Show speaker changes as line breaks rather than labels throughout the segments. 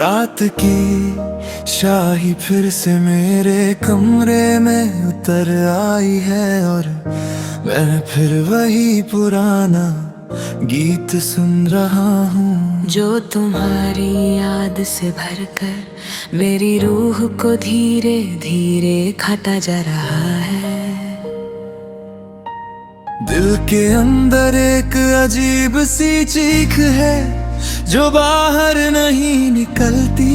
रात की शाही फिर से मेरे कमरे में उतर आई है और मैं फिर वही पुराना गीत सुन रहा हूँ
जो तुम्हारी याद से भरकर मेरी रूह को धीरे धीरे खाता जा रहा है।
दिल के अंदर एक अजीब सी चीख है जो बाहर नहीं निकलती,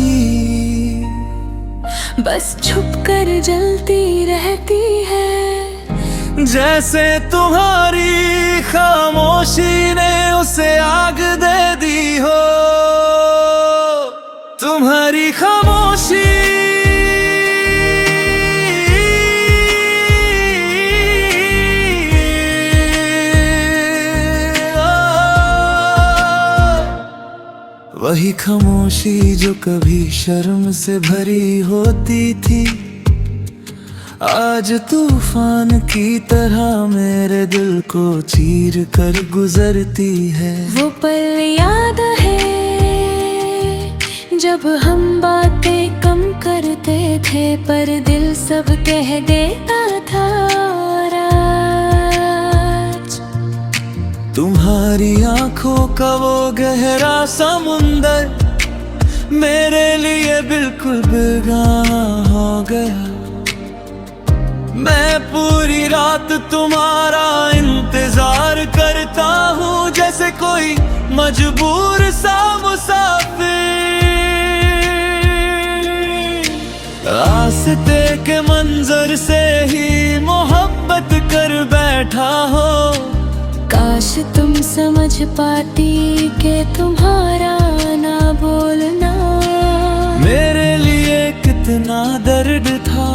बस छुप कर जलती रहती है।
जैसे तुम्हारी खामोशी ने उसे आग दे दी हो। तुम्हारी खामोशी वही खामोशी जो कभी शर्म से भरी होती थी, आज तूफान की तरह मेरे दिल को चीर कर गुजरती है।
वो पल याद है जब हम बातें कम करते थे पर दिल सब कह देता था।
तुम्हारी आंखों का वो गहरा समुंदर मेरे लिए बिल्कुल बेगाना हो गया। मैं पूरी रात तुम्हारा इंतजार करता हूँ जैसे कोई मजबूर सा मुसाफिर। रास्ते के मंजर से ही मोहब्बत कर बैठा हो।
काश तुम समझ पाती कि तुम्हारा ना बोलना
मेरे लिए कितना दर्द था।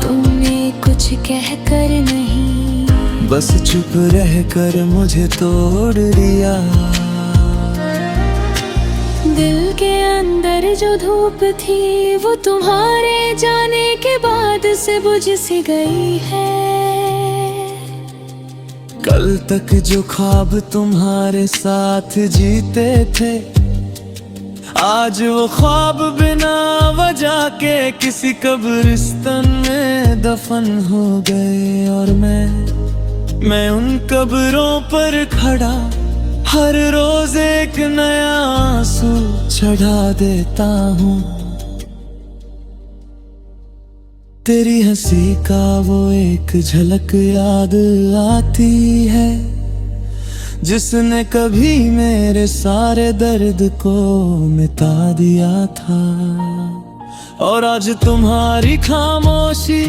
तुमने कुछ कह कर नहीं,
बस चुप रह कर मुझे तोड़ दिया।
दिल के अंदर जो धूप थी वो तुम्हारे जाने के बाद से बुझ सी गई है।
कल तक जो ख्वाब तुम्हारे साथ जीते थे, आज वो ख्वाब बिना वजह के किसी कब्रिस्तान में दफन हो गए। और मैं उन कब्रों पर खड़ा हर रोज एक नया आंसू चढ़ा देता हूँ। तेरी हंसी का वो एक झलक याद आती है जिसने कभी मेरे सारे दर्द को मिटा दिया था। और आज तुम्हारी खामोशी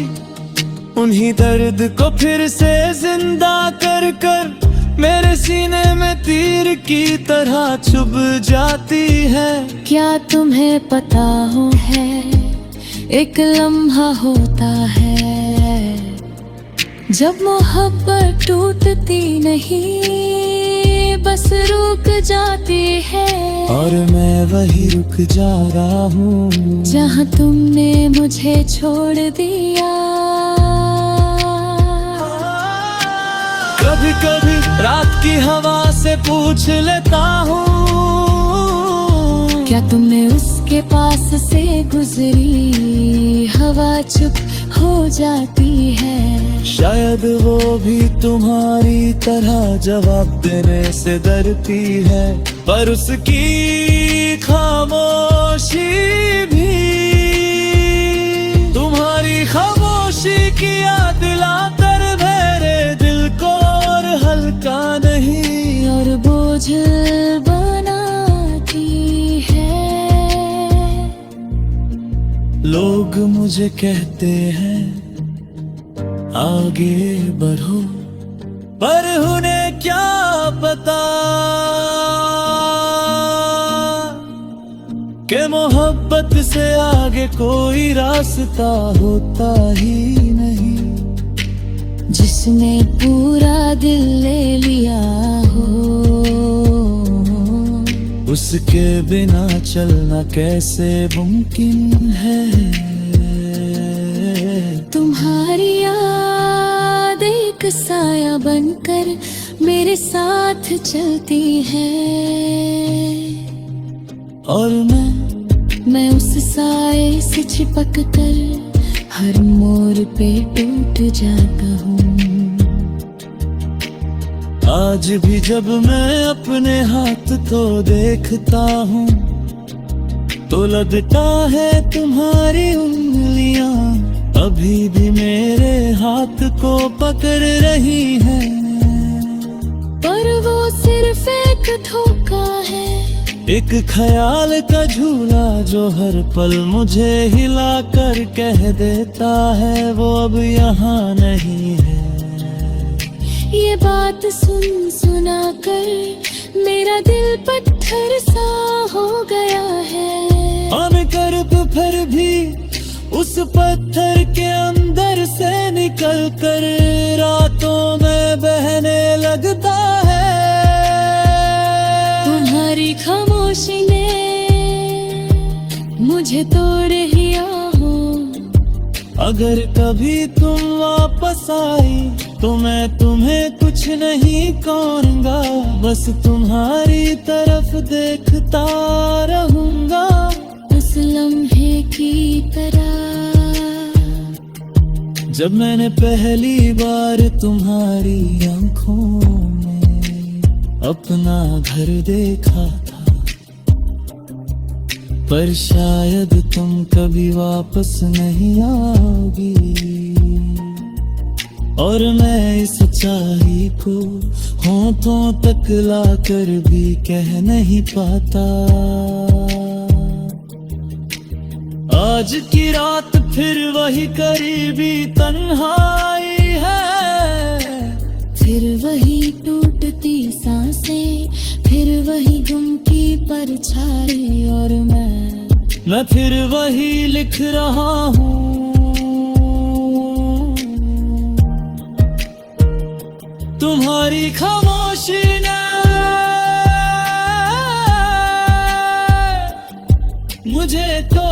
उन्हीं दर्द को फिर से जिंदा कर कर मेरे सीने में तीर की तरह चुभ जाती है।
क्या तुम्हें पता हो है एक लम्हा होता है जब मोहब्बत टूटती नहीं बस रुक जाती है।
और मैं वही रुक जा रहा हूँ
जहाँ तुमने मुझे छोड़ दिया।
कभी कभी रात की हवा से पूछ लेता हूँ
क्या तुमने उसके पास से गुजरी हवा चुप हो जाती है।
शायद वो भी तुम्हारी तरह जवाब देने से डरती है, पर उसकी खामोशी भी तुम्हारी खामोशी की याद दिलाकर मेरे दिल को और हल्का नहीं
और बोझ
लोग मुझे कहते हैं आगे बढ़ो, पर उन्हें क्या पता कि मोहब्बत से आगे कोई रास्ता होता ही नहीं।
जिसने पूरा दिल ले लिया हो
उसके बिना चलना कैसे मुमकिन है।
तुम्हारी याद एक साया बनकर मेरे साथ चलती है
और मैं
साए से चिपक कर हर मोड़ पे टूट जाता हूँ।
आज भी जब मैं अपने हाथ को देखता हूँ तो लगता है तुम्हारी उंगलियां अभी भी मेरे हाथ को पकड़ रही हैं।
पर वो सिर्फ एक धोखा है,
एक ख्याल का झूला जो हर पल मुझे हिला कर कह देता है वो अब यहाँ नहीं है।
ये बात सुन सुना कर मेरा दिल पत्थर सा हो गया है।
हम कर्ब फिर भी उस पत्थर के अंदर से निकल कर रातों में बहने लगता है।
तुम्हारी खामोशी ने मुझे तोड़ दिया हो।
अगर कभी तुम वापस आई तो मैं तुम्हें कुछ नहीं कहूँगा, बस तुम्हारी तरफ देखता रहूँगा
उस लम्हे की तरह
जब मैंने पहली बार तुम्हारी आंखों में अपना घर देखा था। पर शायद तुम कभी वापस नहीं आओगी और मैं इस सच्चाई को होठों तक लाकर भी कह नहीं पाता। आज की रात फिर वही करीबी तन्हाई है,
फिर वही टूटती सांसें, फिर वही गुम की परछाई और मैं
फिर वही लिख रहा हूँ। तुम्हारी खामोशी ने मुझे तो